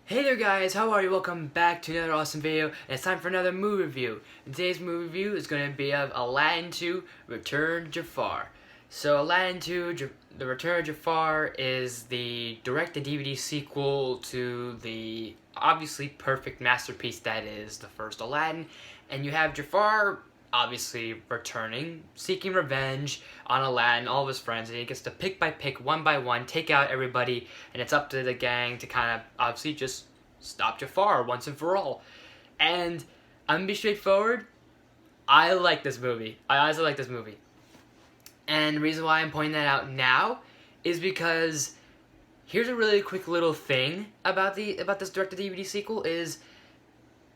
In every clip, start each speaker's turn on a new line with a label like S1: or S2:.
S1: Hey there guys, how are you? Welcome back to another awesome video, and it's time for another movie review. And today's movie review is going to be of Aladdin 2, Return of Jafar. So Aladdin 2, The Return of Jafar is the direct-to-DVD sequel to the obviously perfect masterpiece that is the first Aladdin. And you have Jafar obviously returning, seeking revenge on Aladdin, all of his friends, and he gets to pick by pick, one by one, take out everybody, and it's up to the gang to kind of obviously just stop Jafar once and for all. And I'm gonna be straightforward, I like this movie. I honestly like this movie. And the reason why I'm pointing that out now is because here's a really quick little thing about this direct-to-DVD sequel is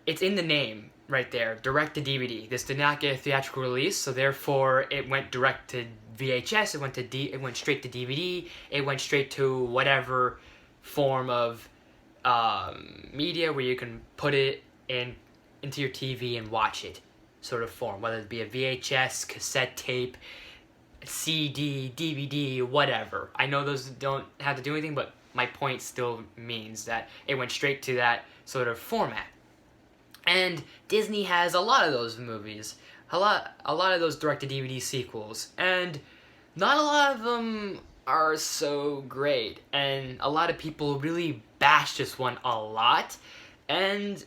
S1: it's in the name right there, direct to DVD. This did not get a theatrical release, so therefore it went direct to VHS. It went straight to DVD. It went straight to whatever form of media where you can put it into your TV and watch it, sort of form, whether it be a VHS, cassette tape, CD, DVD, whatever. I know those don't have to do anything, but my point still means that it went straight to that sort of format. And Disney has a lot of those movies, a lot of those direct-to-DVD sequels, and not a lot of them are so great, and a lot of people really bash this one a lot, and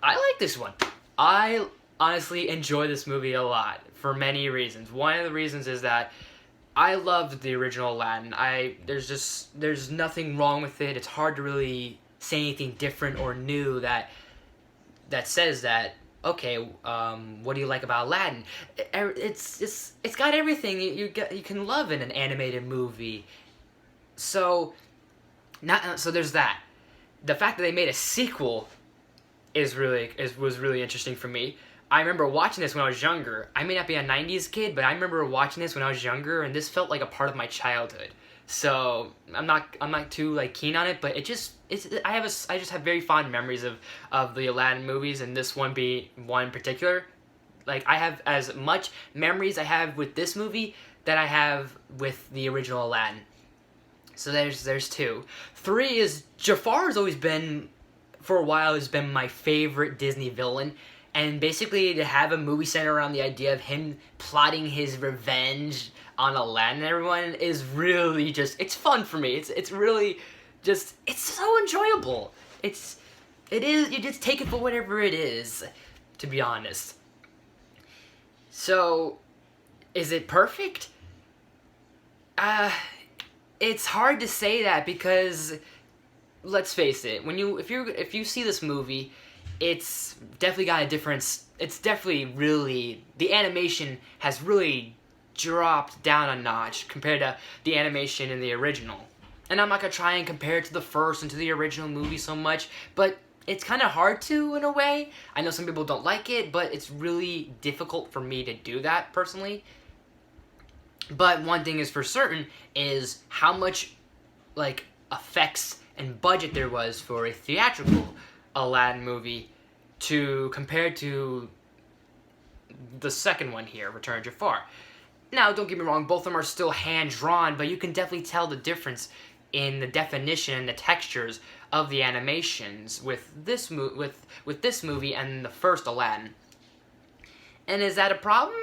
S1: I like this one. I honestly enjoy this movie a lot for many reasons. One of the reasons is that I loved the original Aladdin. There's nothing wrong with it. It's hard to really say anything different or new that says that, okay, what do you like about Aladdin? It's got everything you can love in an animated movie. So there's that. The fact that they made a sequel was really interesting for me. I remember watching this when I was younger. I may not be a 90s kid, but I remember watching this when I was younger, and this felt like a part of my childhood. So I'm not too keen on it, but I just have very fond memories of the Aladdin movies, and this one being one in particular. Like, I have as much memories I have with this movie that I have with the original Aladdin. So there's two. Three is Jafar has always been, for a while, has been my favorite Disney villain. And basically, to have a movie centered around the idea of him plotting his revenge on Aladdin and everyone is really it's fun for me. It's really it's so enjoyable. It is, you just take it for whatever it is, to be honest. So, is it perfect? It's hard to say that because, let's face it, if you see this movie, it's definitely got a difference. It's definitely really, the animation has really dropped down a notch compared to the animation in the original. And I'm not going to try and compare it to the first and to the original movie so much, but it's kind of hard to, in a way. I know some people don't like it, but it's really difficult for me to do that, personally. But one thing is for certain is how much, effects and budget there was for a theatrical Aladdin movie compared to the second one here, Return of Jafar. Now, don't get me wrong, both of them are still hand-drawn, but you can definitely tell the difference in the definition and the textures of the animations with this movie and the first Aladdin. And is that a problem?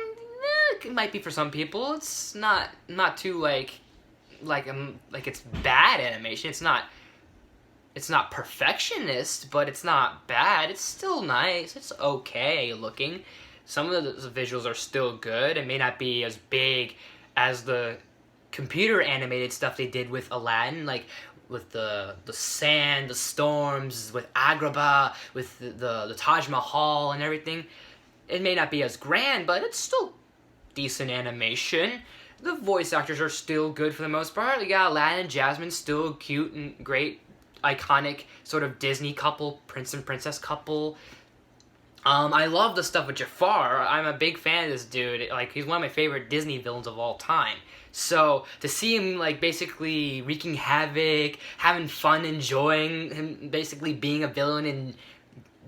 S1: It might be for some people. It's not too like it's bad animation. It's not perfectionist, but it's not bad. It's still nice. It's okay looking. Some of the visuals are still good. It may not be as big as the computer animated stuff they did with Aladdin, like with the sand, the storms, with Agrabah, with the Taj Mahal and everything. It may not be as grand, but it's still decent animation. The voice actors are still good for the most part. You got Aladdin and Jasmine, still cute and great, iconic sort of Disney couple, prince and princess couple. I love the stuff with Jafar. I'm a big fan of this dude. He's one of my favorite Disney villains of all time. So, to see him, basically wreaking havoc, having fun, enjoying him basically being a villain and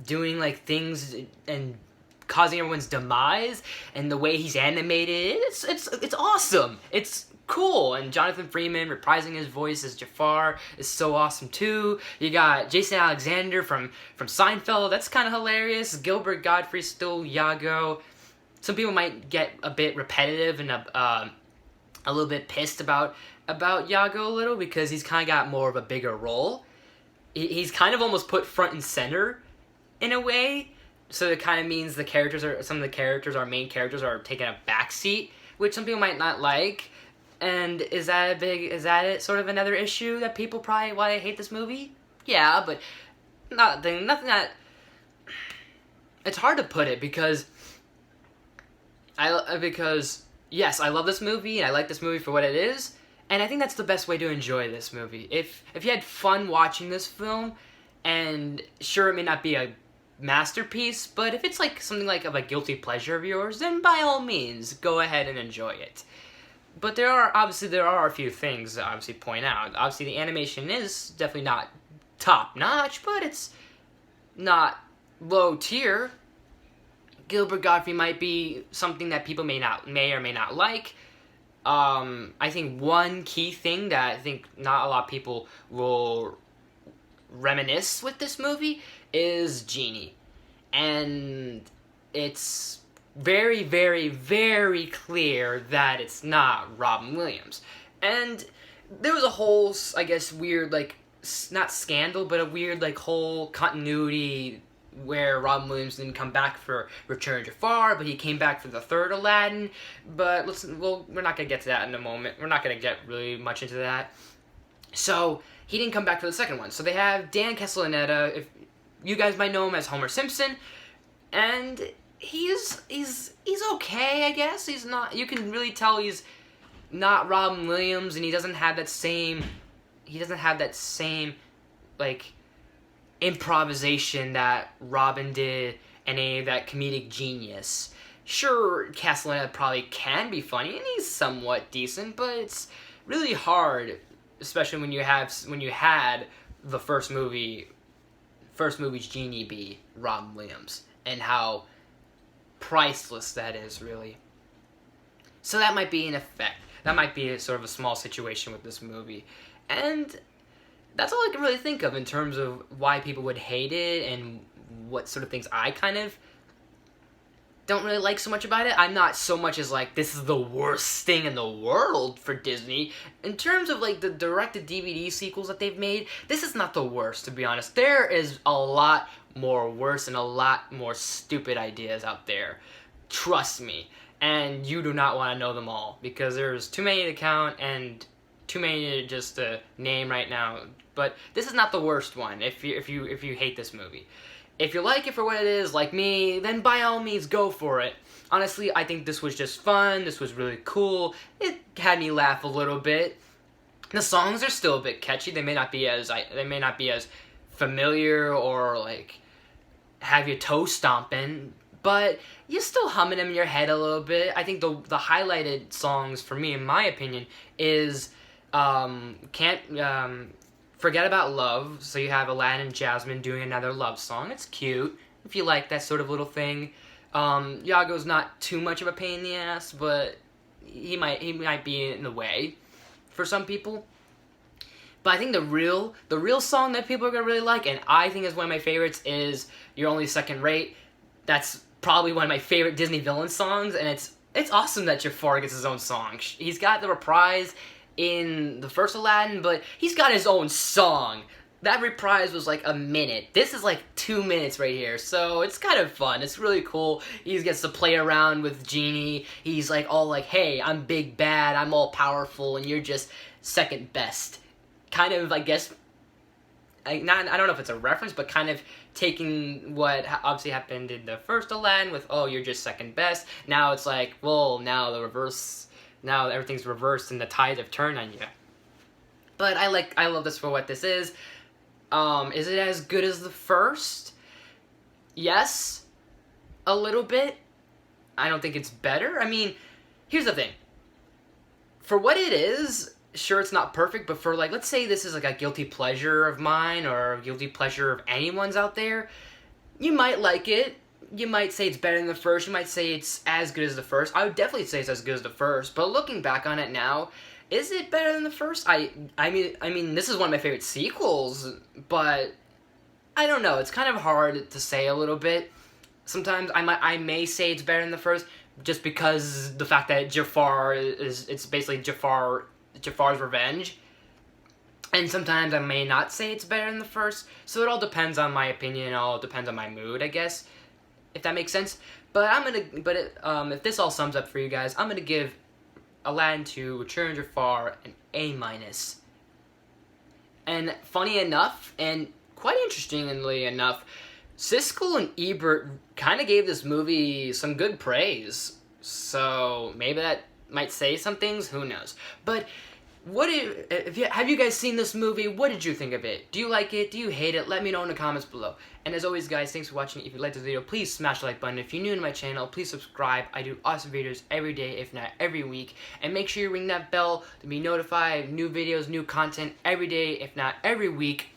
S1: doing, things and causing everyone's demise, and the way he's animated, it's awesome. It's cool. And Jonathan Freeman reprising his voice as Jafar is so awesome too. You got Jason Alexander from Seinfeld. That's kind of hilarious. Gilbert Gottfried's still Iago. Some people might get a bit repetitive and a little bit pissed about Iago a little because he's kind of got more of a bigger role. He's kind of almost put front and center in a way. So it kind of means some of the characters, our main characters, are taking a backseat, which some people might not like. And is that sort of another issue that people probably why they hate this movie? Yeah, but nothing that. It's hard to put it because yes, I love this movie and I like this movie for what it is, and I think that's the best way to enjoy this movie. If you had fun watching this film, and sure it may not be a masterpiece, but if it's like something like of a guilty pleasure of yours, then by all means go ahead and enjoy it. But there are a few things to obviously point out. Obviously the animation is definitely not top notch, but it's not low tier. Gilbert Gottfried might be something that people may or may not like. I think one key thing that I think not a lot of people will reminisce with this movie is Genie. And it's very, very, very clear that it's not Robin Williams. And there was a whole, I guess, weird, like, not scandal, but a weird, like, whole continuity where Robin Williams didn't come back for Return of Jafar, but he came back for the third Aladdin. But we're not going to get to that in a moment. We're not going to get really much into that. So he didn't come back for the second one. So they have Dan Castellaneta. If you guys might know him as Homer Simpson, and he's okay, I guess. He's not. You can really tell he's not Robin Williams, and he doesn't have that same like improvisation that Robin did and any of that comedic genius. Sure, Castellaneta probably can be funny, and he's somewhat decent, but it's really hard, especially when you had the first movie's Genie be Robin Williams, and how priceless that is, really. So that might be an effect. That might be a sort of a small situation with this movie. And that's all I can really think of in terms of why people would hate it and what sort of things I kind of don't really like so much about it. I'm not so much as like, this is the worst thing in the world for Disney. In terms of like the direct-to-DVD sequels that they've made, this is not the worst, to be honest. There is a lot more worse and a lot more stupid ideas out there. Trust me. And you do not want to know them all, because there's too many to count and too many to just name right now. But this is not the worst one if you hate this movie. If you like it for what it is, like me, then by all means go for it. Honestly, I think this was just fun. This was really cool. It had me laugh a little bit. The songs are still a bit catchy. They may not be as familiar or like have your toes stomping, but you're still humming them in your head a little bit. I think the highlighted songs for me, in my opinion, is Forget About Love. So you have Aladdin and Jasmine doing another love song. It's cute if you like that sort of little thing. Iago's not too much of a pain in the ass, but he might be in the way for some people. But I think the real song that people are gonna really like, and I think is one of my favorites, is You're Only Second Rate. That's probably one of my favorite Disney villain songs, and it's awesome that Jafar gets his own song. He's got the reprise in the first Aladdin, but he's got his own song. That reprise was like a minute. This is like 2 minutes right here, so it's kind of fun. It's really cool. He gets to play around with Genie. He's like all like, hey, I'm big bad, I'm all powerful, and you're just second best. Kind of, I guess, I don't know if it's a reference, but kind of taking what obviously happened in the first Aladdin with, oh, you're just second best. Now it's like, well, now everything's reversed and the tides have turned on you. But I love this for what this is. Is it as good as the first? Yes, a little bit. I don't think it's better. I mean, here's the thing. For what it is, sure, it's not perfect, but for, like, let's say this is, like, a guilty pleasure of mine or a guilty pleasure of anyone's out there, you might like it. You might say it's better than the first. You might say it's as good as the first. I would definitely say it's as good as the first, but looking back on it now, Is it better than the first? I mean, this is one of my favorite sequels, but I don't know. It's kind of hard to say a little bit. Sometimes I may say it's better than the first, just because the fact that Jafar it's basically Jafar's revenge. And sometimes I may not say it's better than the first, so it all depends on my opinion. It all depends on my mood, I guess, if that makes sense. But if this all sums up for you guys, I'm gonna give Aladdin 2: Return of Jafar an A-. And funny enough, and quite interestingly enough, Siskel and Ebert kind of gave this movie some good praise. So maybe that might say some things. Who knows? But have you guys seen this movie? What did you think of it? Do you like it? Do you hate it? Let me know in the comments below. And as always, guys, thanks for watching. If you liked this video, please smash the like button. If you're new to my channel, please subscribe. I do awesome videos every day, if not every week. And make sure you ring that bell to be notified of new videos, new content every day, if not every week.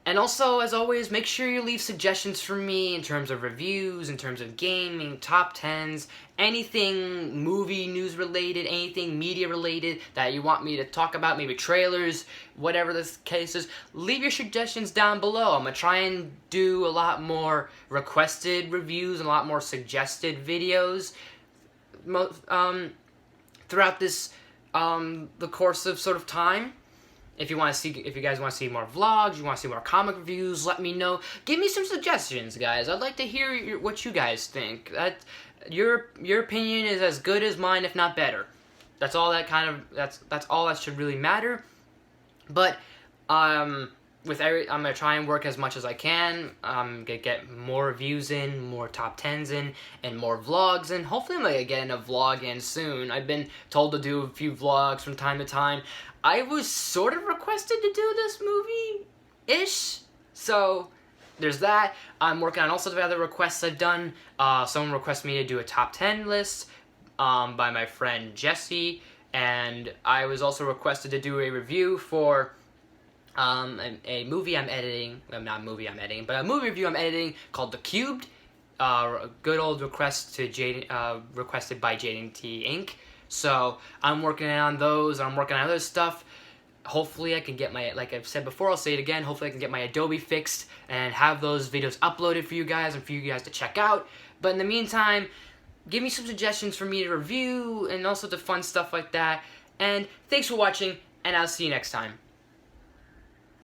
S1: And also, as always, make sure you leave suggestions for me in terms of reviews, in terms of gaming, top 10s, anything movie news related, anything media related that you want me to talk about, maybe trailers, whatever the case is. Leave your suggestions down below. I'm going to try and do a lot more requested reviews and a lot more suggested videos throughout this, the course of sort of time. If you guys want to see more vlogs, you want to see more comic reviews, let me know. Give me some suggestions, guys. I'd like to hear what you guys think. Your opinion is as good as mine, if not better. That's all that's all that should really matter. But I'm gonna try and work as much as I can. I'm gonna get more reviews in, more top 10s in, and more vlogs in. Hopefully I'm gonna get a vlog in soon. I've been told to do a few vlogs from time to time. I was sort of requested to do this movie-ish, so there's that. I'm working on all sorts of other requests I've done. Someone requested me to do a top 10 list by my friend Jesse, and I was also requested to do a review for a movie I'm editing. Well, not a movie I'm editing, but a movie review I'm editing called The Cubed. A good old request to requested by Jaden T. Inc. So I'm working on those. I'm working on other stuff. Hopefully I can get my, like I've said before, I'll say it again, hopefully I can get my Adobe fixed and have those videos uploaded for you guys and for you guys to check out. But in the meantime, give me some suggestions for me to review and all sorts of fun stuff like that. And thanks for watching, and I'll see you next time.